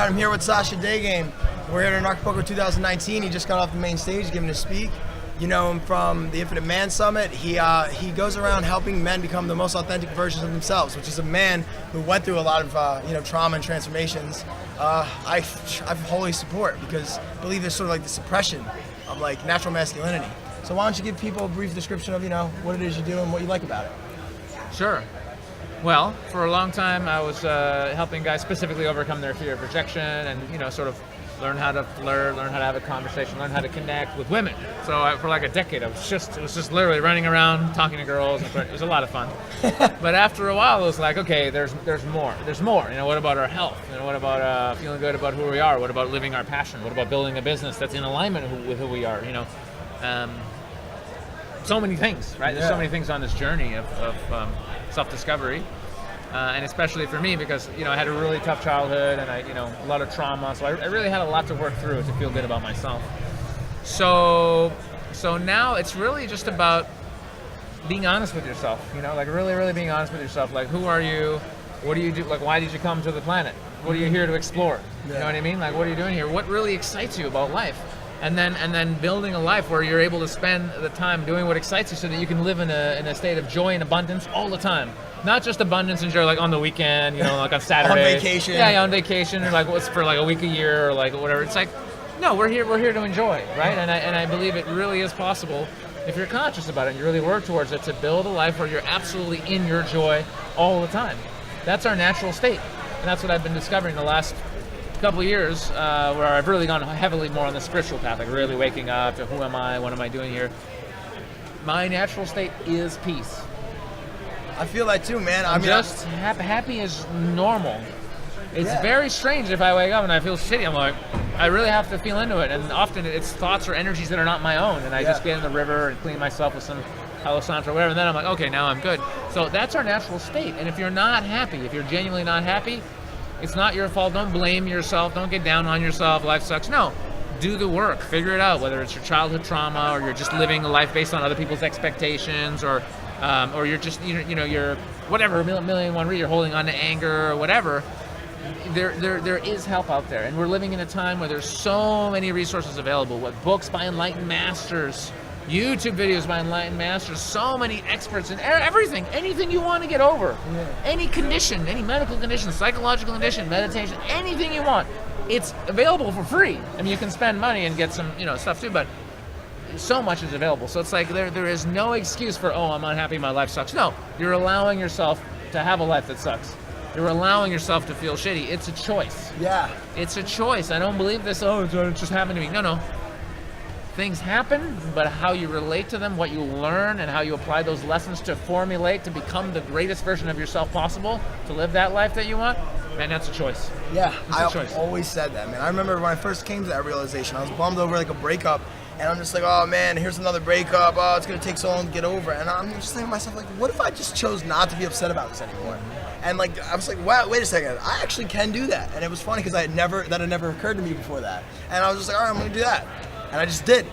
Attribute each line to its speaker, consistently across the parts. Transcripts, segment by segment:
Speaker 1: right, I'm here with Sasha Daygame. We're here at Anarchapulco 2019. He just got off the main stage giving a speak. You know him from the Infinite Man Summit. He goes around helping men become the most authentic versions of themselves, which is a man who went through a lot of trauma and transformations. I wholly support, because I believe there's sort of like the suppression of like natural masculinity. So why don't you give people a brief description of what it is you do and what you like about it?
Speaker 2: Sure. Well, for a long time I was helping guys specifically overcome their fear of rejection and sort of learn how to flirt, learn how to have a conversation, learn how to connect with women. So for like a decade it was just literally running around talking to girls. It was a lot of fun. But after a while it was like, okay, there's more. There's more. What about our health? What about feeling good about who we are? What about living our passion? What about building a business that's in alignment with who we are? So many things, right? There's so many things on this journey of self-discovery, and especially for me, because I had a really tough childhood and a lot of trauma, so I really had a lot to work through to feel good about myself. So now it's really just about being honest with yourself, like really being honest with yourself. Like, who are you? What do you do? Like, why did you come to the planet? What are you here to explore? You know what I mean? Like, what are you doing here? What really excites you about life? And then building a life where you're able to spend the time doing what excites you, so that you can live in a state of joy and abundance all the time. Not just abundance and joy like on the weekend, like on Saturday.
Speaker 1: On vacation.
Speaker 2: Yeah, on vacation, or like what's for like a week a year, or like whatever. It's like, no, we're here to enjoy, right? And I believe it really is possible, if you're conscious about it and you really work towards it, to build a life where you're absolutely in your joy all the time. That's our natural state, and that's what I've been discovering the last couple of years, where I've really gone heavily more on the spiritual path, like really waking up to who am I, what am I doing here. My natural state is peace.
Speaker 1: I feel that too, man.
Speaker 2: Happy is normal. It's very strange if I wake up and I feel shitty. I'm like, I really have to feel into it, and often it's thoughts or energies that are not my own, and I just get in the river and clean myself with some Palo Santo or whatever, and then I'm like, okay, now I'm good. So that's our natural state, and if you're not happy, if you're genuinely not happy, it's not your fault. Don't blame yourself. Don't get down on yourself. Life sucks. No, do the work. Figure it out. Whether it's your childhood trauma, or you're just living a life based on other people's expectations, or you're just you're whatever, a million and one reason, you're holding on to anger or whatever. There is help out there, and we're living in a time where there's so many resources available. What books by enlightened masters, YouTube videos by enlightened masters, so many experts in everything, anything you want to get over, any condition, any medical condition, psychological condition, meditation, anything you want, it's available for free. I mean, you can spend money and get some stuff too, but so much is available. So it's like there is no excuse for, oh, I'm unhappy, my life sucks. No, you're allowing yourself to have a life that sucks. You're allowing yourself to feel shitty. It's a choice.
Speaker 1: Yeah.
Speaker 2: It's a choice. I don't believe this, it just happened to me. No. Things happen, but how you relate to them, what you learn, and how you apply those lessons to formulate, to become the greatest version of yourself possible, to live that life that you want, man, that's a choice.
Speaker 1: Yeah, I always said that, man. I remember when I first came to that realization, I was bummed over like a breakup, and I'm just like, oh man, here's another breakup, oh, it's gonna take so long to get over. And I'm just thinking to myself, like, what if I just chose not to be upset about this anymore? And like, I was like, wow, wait a second, I actually can do that. And it was funny, because that had never occurred to me before that. And I was just like, all right, I'm gonna do that. And I just did.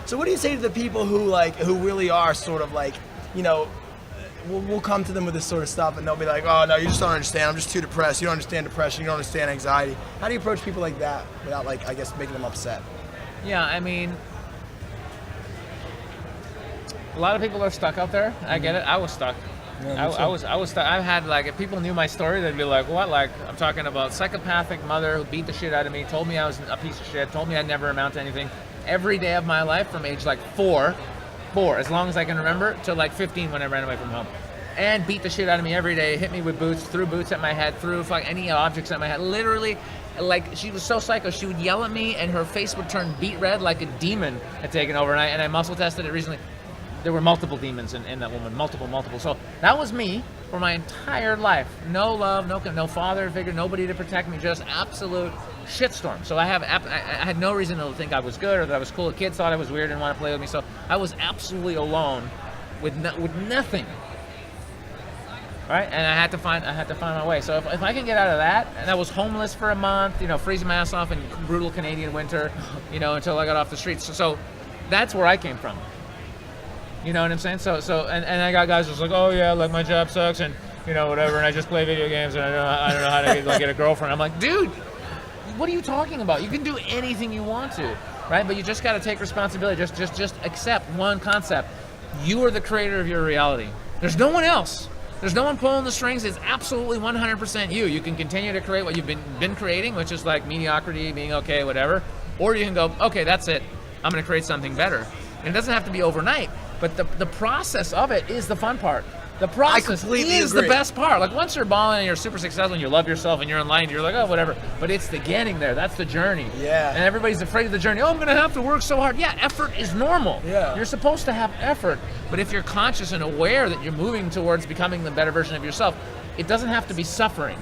Speaker 1: So what do you say to the people who really are sort of like, we'll come to them with this sort of stuff, and they'll be like, oh no, you just don't understand, I'm just too depressed, you don't understand depression, you don't understand anxiety. How do you approach people like that without, like, I guess, making them upset?
Speaker 2: Yeah, I mean, a lot of people are stuck out there. I get it. I was stuck. Yeah, I was stuck. I've had, like, if people knew my story, they'd be like, what? Like, I'm talking about psychopathic mother who beat the shit out of me, told me I was a piece of shit, told me I'd never amount to anything. Every day of my life, from age like four, as long as I can remember, to like 15 when I ran away from home. And beat the shit out of me every day, hit me with boots, threw boots at my head, threw any objects at my head. Literally, like, she was so psycho, she would yell at me and her face would turn beet red like a demon had taken over. And I muscle tested it recently. There were multiple demons in that woman, multiple. So that was me for my entire life. No love, no father figure, nobody to protect me, just absolute shitstorm. So I had no reason to think I was good or that I was cool. Kids thought I was weird and didn't want to play with me. So I was absolutely alone with nothing. Right? And I had to find my way. So if I can get out of that, and I was homeless for a month, freezing my ass off in brutal Canadian winter, until I got off the streets. So that's where I came from. You know what I'm saying? So and I got guys who's like, oh yeah, like my job sucks and whatever, and I just play video games and I don't know how to get a girlfriend. I'm like, dude, what are you talking about? You can do anything you want to, right? But you just got to take responsibility. Just accept one concept. You are the creator of your reality. There's no one else. There's no one pulling the strings. It's absolutely 100% you. You can continue to create what you've been creating, which is like mediocrity, being okay, whatever. Or you can go, okay, that's it. I'm going to create something better. And it doesn't have to be overnight, but the process of it is the fun part. The process is the best part. Like once you're balling and you're super successful and you love yourself and you're in line, you're like, oh, whatever. But it's the getting there. That's the journey.
Speaker 1: Yeah.
Speaker 2: And everybody's afraid of the journey. Oh, I'm going to have to work so hard. Yeah, effort is normal.
Speaker 1: Yeah.
Speaker 2: You're supposed to have effort. But if you're conscious and aware that you're moving towards becoming the better version of yourself, it doesn't have to be suffering.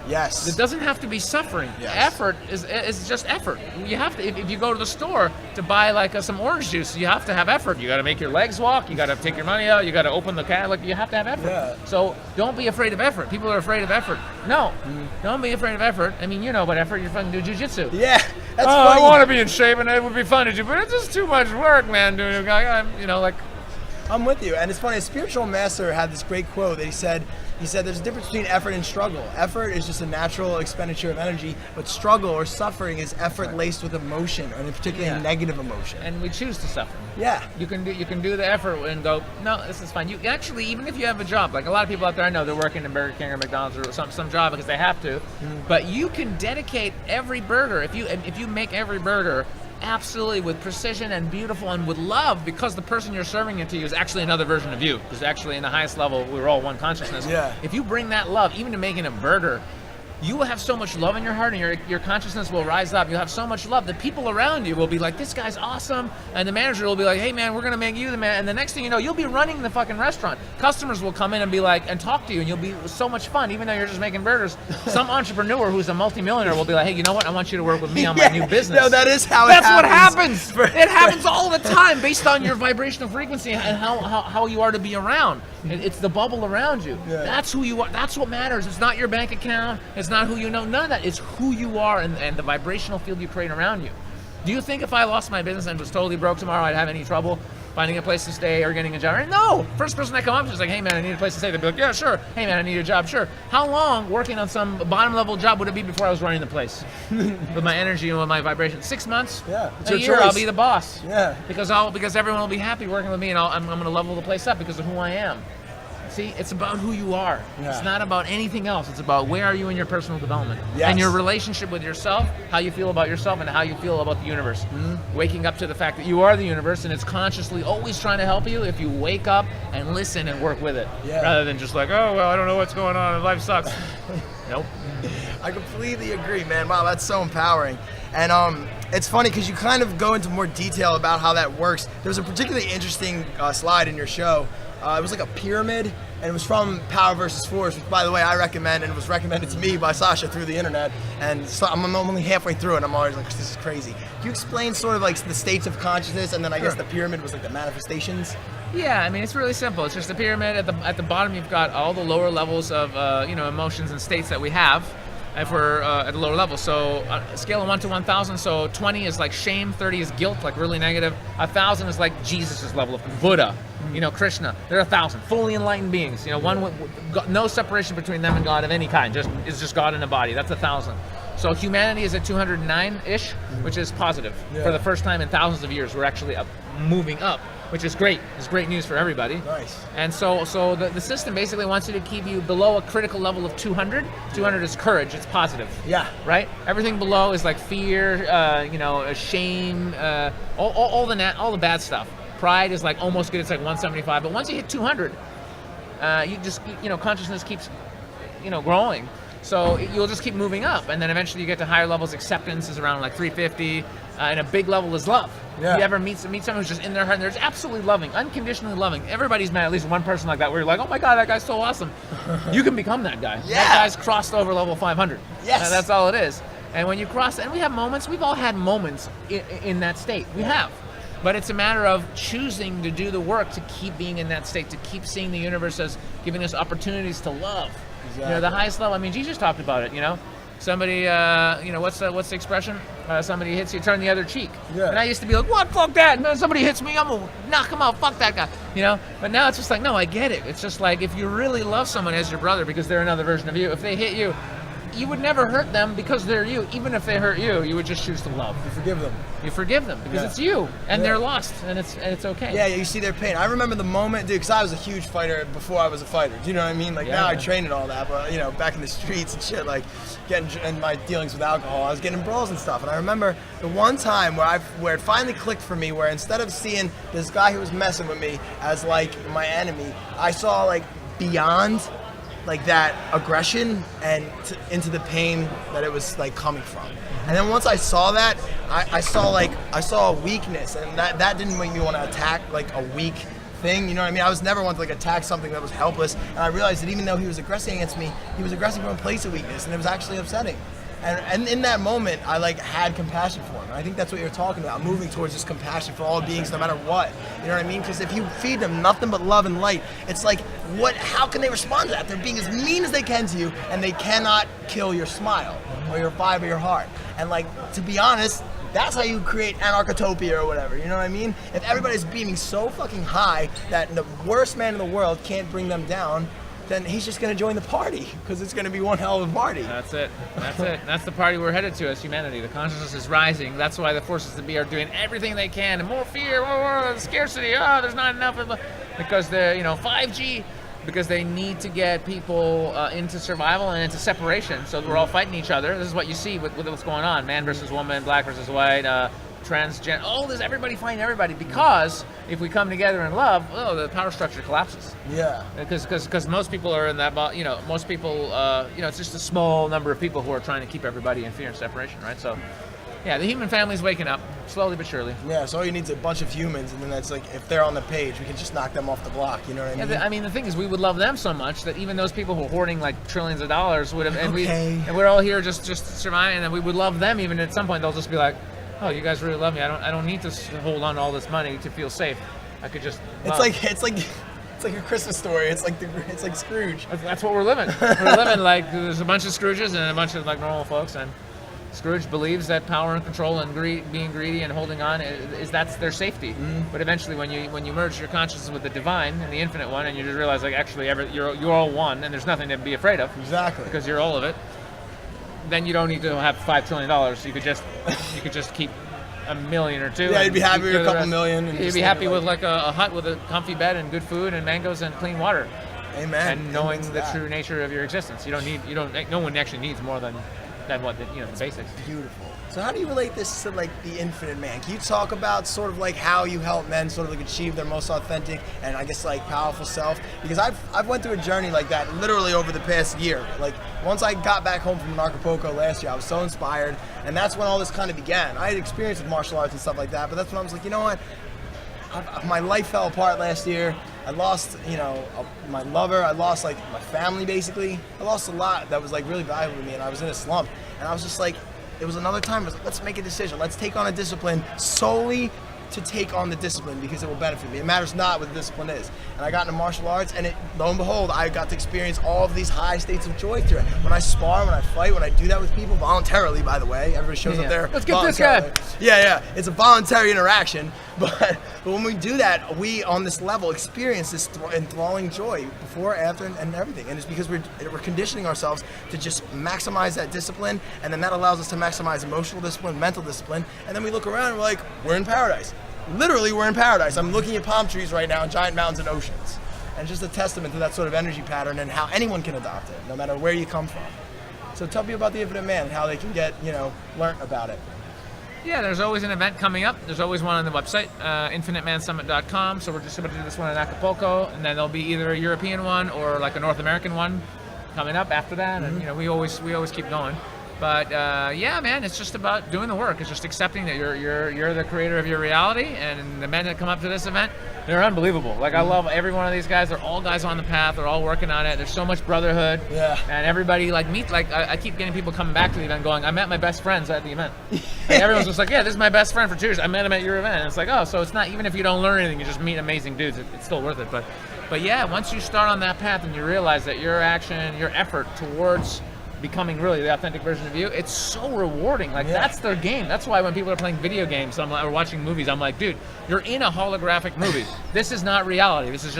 Speaker 1: Yes.
Speaker 2: It doesn't have to be suffering.
Speaker 1: Yes.
Speaker 2: Effort is just effort. You have to, if you go to the store to buy like some orange juice, you have to have effort. You got to make your legs walk. You got to take your money out. You got to open the can. Like you have to have effort.
Speaker 1: Yeah.
Speaker 2: So don't be afraid of effort. People are afraid of effort. No, don't be afraid of effort. I mean, you know about effort. You're fucking do jujitsu.
Speaker 1: Yeah. That's
Speaker 2: I
Speaker 1: funny.
Speaker 2: want to be in shape and it would be fun to do, but it's just too much work, man. Doing, you know, like.
Speaker 1: I'm with you. And it's funny, a spiritual master had this great quote that he said there's a difference between effort and struggle. Effort is just a natural expenditure of energy, but struggle or suffering is effort laced with emotion, and particularly negative emotion.
Speaker 2: And we choose to suffer.
Speaker 1: Yeah.
Speaker 2: You can do the effort and go, no, this is fine. You actually, even if you have a job, like a lot of people out there I know, they're working in Burger King or McDonald's or some job because they have to, but you can dedicate every burger, if you make every burger absolutely with precision and beautiful and with love, because the person you're serving it to is actually another version of you, because actually in the highest level we're all one consciousness.
Speaker 1: Yeah.
Speaker 2: If you bring that love even to making a burger, you will have so much love in your heart and your consciousness will rise up. You'll have so much love. The people around you will be like, this guy's awesome. And the manager will be like, hey man, we're going to make you the man. And the next thing you know, you'll be running the fucking restaurant. Customers will come in and be like, and talk to you, and you'll be so much fun, even though you're just making burgers. Some entrepreneur who's a multimillionaire will be like, hey, you know what? I want you to work with me on my new business.
Speaker 1: No, that is how it happens.
Speaker 2: That's what happens. It happens all the time based on your vibrational frequency and how you are to be around. It's the bubble around you.
Speaker 1: Yeah.
Speaker 2: That's who you are. That's what matters. It's not your bank account. It's not who you know. None of that. It's who you are and the vibrational field you create around you. Do you think if I lost my business and was totally broke tomorrow, I'd have any trouble finding a place to stay or getting a job? No. First person that come up is like, hey man, I need a place to stay. They'd be like, yeah, sure. Hey man, I need a job. Sure. How long working on some bottom level job would it be before I was running the place? With my energy and with my vibration. 6 months?
Speaker 1: Yeah. It's
Speaker 2: a
Speaker 1: your
Speaker 2: year,
Speaker 1: choice.
Speaker 2: I'll be the boss.
Speaker 1: Yeah.
Speaker 2: Because everyone will be happy working with me, and I'm going to level the place up because of who I am. See, it's about who you are.
Speaker 1: Yeah.
Speaker 2: It's not about anything else. It's about where are you in your personal development.
Speaker 1: Yes.
Speaker 2: And your relationship with yourself, how you feel about yourself and how you feel about the universe. Waking up to the fact that you are the universe and it's consciously always trying to help you if you wake up and listen and work with it.
Speaker 1: Yeah.
Speaker 2: Rather than just like, oh, well, I don't know what's going on and life sucks. Nope.
Speaker 1: I completely agree, man. Wow, that's so empowering. And it's funny because you kind of go into more detail about how that works. There was a particularly interesting slide in your show. It was like a pyramid, and it was from Power versus Force, which, by the way, I recommend, and it was recommended to me by Sasha through the internet. And so I'm only halfway through, and I'm always like, this is crazy. Can you explain sort of like the states of consciousness, and then I guess the pyramid was like the manifestations?
Speaker 2: Yeah, I mean, it's really simple. It's just a pyramid. At the bottom, you've got all the lower levels of emotions and states that we have. If we're at a lower level. So a scale of 1 to 1,000, so 20 is like shame, 30 is guilt, like really negative. 1,000 is like Jesus' level of Buddha, Krishna. They're 1,000, fully enlightened beings. One with no separation between them and God of any kind. It's just God in a body. That's 1,000. So humanity is at 209-ish, which is positive.
Speaker 1: Yeah.
Speaker 2: For the first time in thousands of years, we're actually moving up, which is great. It's great news for everybody.
Speaker 1: Nice.
Speaker 2: And so the system basically wants you to keep you below a critical level of 200. 200 is courage. It's positive.
Speaker 1: Yeah.
Speaker 2: Right? Everything below is like fear, shame, all the bad stuff. Pride is like almost good. It's like 175. But once you hit 200, consciousness keeps, growing. So you'll just keep moving up, and then eventually you get to higher levels. Acceptance is around like 350, and a big level is love.
Speaker 1: Yeah.
Speaker 2: You ever meet someone who's just in their heart and they're just absolutely loving, unconditionally loving. Everybody's met at least one person like that where you're like, oh my God, that guy's so awesome. You can become that guy.
Speaker 1: Yeah.
Speaker 2: That guy's crossed over level 500.
Speaker 1: Yes.
Speaker 2: That's all it is. And when you cross, and we have moments, we've all had moments in that state. We have. But it's a matter of choosing to do the work to keep being in that state, to keep seeing the universe as giving us opportunities to love.
Speaker 1: Exactly.
Speaker 2: The highest level. I mean, Jesus talked about it. Somebody, what's the expression? Somebody hits you, turn the other cheek.
Speaker 1: Yeah.
Speaker 2: And I used to be like, what? Fuck that! And then somebody hits me, I'm gonna knock him out. Fuck that guy. But now it's just like, no, I get it. It's just like if you really love someone as your brother because they're another version of you, if they hit you, you would never hurt them because they're you. Even if they hurt you, you would just choose to love.
Speaker 1: You forgive them.
Speaker 2: You forgive them because it's you, and they're lost, and it's okay.
Speaker 1: Yeah, you see their pain. I remember the moment, dude, because I was a huge fighter before I was a fighter. Do you know what I mean? Like now I train and all that, but back in the streets and shit, like getting in my dealings with alcohol, I was getting in brawls and stuff. And I remember the one time where it finally clicked for me, where instead of seeing this guy who was messing with me as like my enemy, I saw like beyond like that aggression and into the pain that it was like coming from. And then once I saw that, I saw a weakness, and that didn't make me want to attack like a weak thing. You know what I mean? I was never one to like attack something that was helpless. And I realized that even though he was aggressing against me, he was aggressing from a place of weakness, and it was actually upsetting. And in that moment, I like had compassion for him. And I think that's what you're talking about, moving towards this compassion for all beings, no matter what. You know what I mean? Because if you feed them nothing but love and light, it's like, how can they respond to that? They're being as mean as they can to you, and they cannot kill your smile or your vibe or your heart. And like, to be honest, that's how you create Anarchapulco or whatever, you know what I mean? If everybody's beaming so fucking high that the worst man in the world can't bring them down, then he's just going to join the party, because it's going to be one hell of a party.
Speaker 2: That's it. That's the party we're headed to as humanity. The consciousness is rising. That's why the forces to be are doing everything they can. And more fear, more scarcity, there's not enough of it. Because they're, 5G, because they need to get people into survival and into separation. So we're all fighting each other. This is what you see with what's going on. Man versus woman, black versus white, transgender, all this, everybody fighting everybody, because if we come together in love, the power structure collapses.
Speaker 1: Yeah.
Speaker 2: Because most people are in that, most people, it's just a small number of people who are trying to keep everybody in fear and separation, right? So, yeah, the human family's waking up, slowly but surely.
Speaker 1: Yeah, so all you need is a bunch of humans, and then that's like, if they're on the page, we can just knock them off the block, you know what I mean?
Speaker 2: The thing is, we would love them so much that even those people who are hoarding like trillions of dollars would have, and we're all here just surviving, and then we would love them. Even at some point, they'll just be like, oh, you guys really love me. I don't need to hold on to all this money to feel safe. I could just love.
Speaker 1: It's like a Christmas story. It's like Scrooge.
Speaker 2: That's what we're living. We're living like there's a bunch of Scrooges and a bunch of like normal folks, and Scrooge believes that power and control and being greedy and holding on that's their safety. Mm-hmm. But eventually, when you merge your consciousness with the divine and the infinite one, and you just realize like actually you're all one, and there's nothing to be afraid of.
Speaker 1: Exactly.
Speaker 2: Because you're all of it. Then you don't need to have $5 trillion. You could just keep $1 million or $2 million.
Speaker 1: Yeah, you'd be happy with a couple million. And
Speaker 2: you'd be happy with like a hut with a comfy bed and good food and mangoes and clean water.
Speaker 1: Amen.
Speaker 2: And knowing the true nature of your existence. No one actually needs more than what the basics.
Speaker 1: Beautiful. So how do you relate this to like the infinite man? Can you talk about sort of like how you help men sort of like achieve their most authentic and I guess like powerful self? Because I've went through a journey like that literally over the past year. Like once I got back home from Anarchapulco last year, I was so inspired, and that's when all this kind of began. I had experience with martial arts and stuff like that, but that's when I was like, you know what? My life fell apart last year. I lost, my lover. I lost like my family basically. I lost a lot that was like really valuable to me, and I was in a slump. And I was just like, it was another time. I was like, let's make a decision. Let's take on a discipline solely to take on the discipline because it will benefit me. It matters not what the discipline is. And I got into martial arts, and lo and behold, I got to experience all of these high states of joy through it. When I spar, when I fight, when I do that with people, voluntarily, by the way, everybody shows up there.
Speaker 2: Let's get this guy.
Speaker 1: Yeah. It's a voluntary interaction. But when we do that, we, on this level, experience this enthralling joy before, after, and everything. And it's because we're conditioning ourselves to just maximize that discipline, and then that allows us to maximize emotional discipline, mental discipline, and then we look around and we're like, we're in paradise. Literally, we're in paradise. I'm looking at palm trees right now, and giant mountains and oceans. And it's just a testament to that sort of energy pattern and how anyone can adopt it, no matter where you come from. So tell me about the Infinite Man and how they can get, learn about it.
Speaker 2: Yeah, there's always an event coming up. There's always one on the website, infinitemansummit.com. So we're just about to do this one in Acapulco, and then there'll be either a European one or like a North American one coming up after that. Mm-hmm. And we always keep going. But yeah, man, it's just about doing the work. It's just accepting that you're the creator of your reality, and the men that come up to this event, they're unbelievable. Like, I love every one of these guys. They're all guys on the path. They're all working on it. There's so much brotherhood. Yeah. And everybody I keep getting people coming back to the event going, I met my best friends at the event. And everyone's just like, yeah, this is my best friend for 2 years. I met him at your event. And it's like, oh, so it's not, even if you don't learn anything, you just meet amazing dudes. It's still worth it. But yeah, once you start on that path and you realize that your action, your effort towards becoming really the authentic version of you, it's so rewarding. That's their game. That's why when people are playing video games or watching movies, I'm like, dude, you're in a holographic movie. This is not reality. This is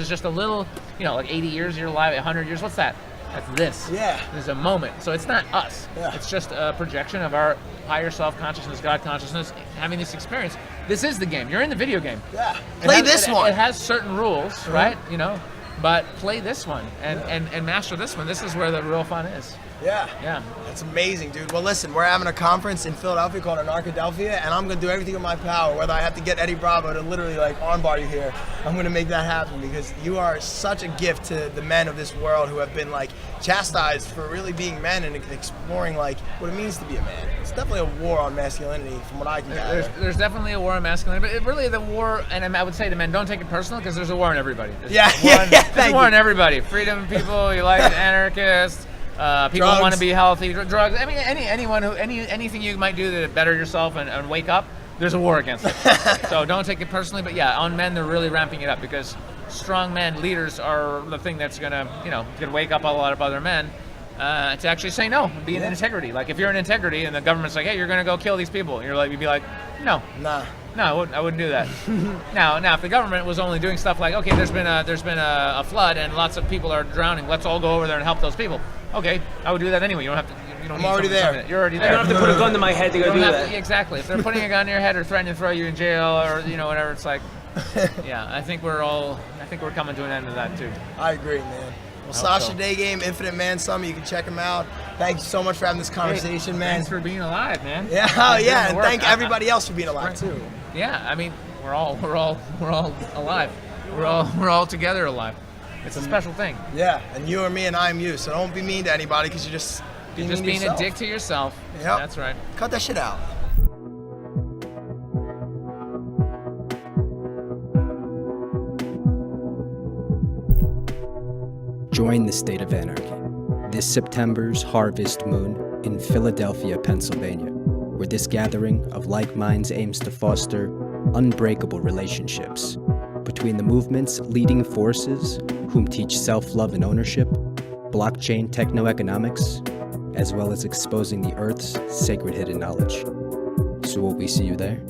Speaker 2: just a little, like 80 years of your life, 100 years. What's that? That's this.
Speaker 1: Yeah.
Speaker 2: There's a moment. So it's not us.
Speaker 1: Yeah.
Speaker 2: It's just a projection of our higher self-consciousness, God consciousness, having this experience. This is the game. You're in the video game.
Speaker 1: Yeah. Play this one.
Speaker 2: It has certain rules, right? You know, but play this one and master this one. This is where the real fun is.
Speaker 1: Yeah.
Speaker 2: Yeah.
Speaker 1: That's amazing, dude. Well, listen, we're having a conference in Philadelphia called Anarchadelphia, and I'm going to do everything in my power, whether I have to get Eddie Bravo to literally, like, armbar you here. I'm going to make that happen because you are such a gift to the men of this world who have been, like, chastised for really being men and exploring, like, what it means to be a man. It's definitely a war on masculinity from what I can gather.
Speaker 2: There's definitely a war on masculinity, but really the war, and I would say to men, don't take it personal because there's a war on everybody. There's a war on everybody. Freedom people, you like anarchists. People want to be healthy. Drugs. I mean, anything you might do to better yourself and wake up. There's a war against it. So don't take it personally. But yeah, on men, they're really ramping it up because strong men, leaders, are the thing that's gonna wake up a lot of other men to actually say no, be in integrity. Like if you're in integrity and the government's like, hey, you're gonna go kill these people, and you'd be like, no. No, I wouldn't do that. Now, if the government was only doing stuff like, okay, there's been a flood and lots of people are drowning, let's all go over there and help those people. Okay, I would do that anyway. You don't have to. I'm already there. You're already there.
Speaker 3: I don't have to put a gun to my head to go do that.
Speaker 2: Exactly. If they're putting a gun to your head or threatening to throw you in jail or whatever, it's like, yeah. I think we're coming to an end of that too.
Speaker 1: I agree, man. Well, Sasha Daygame, Infinite Man Summit. You can check him out. Thank you so much for having this conversation, man.
Speaker 2: Thanks for being alive, man.
Speaker 1: Yeah, and thank everybody else for being alive too.
Speaker 2: Yeah, I mean, we're all alive. We're all together alive. It's a special thing.
Speaker 1: Yeah, and you are me and I am you. So don't be mean to anybody because you're just being
Speaker 2: a dick to yourself.
Speaker 1: Yep.
Speaker 2: That's right.
Speaker 1: Cut that shit out.
Speaker 4: Join the State of Anarchy this September's Harvest Moon in Philadelphia, Pennsylvania, where this gathering of like minds aims to foster unbreakable relationships between the movement's leading forces, whom teach self-love and ownership, blockchain techno-economics, as well as exposing the Earth's sacred hidden knowledge. So will we see you there?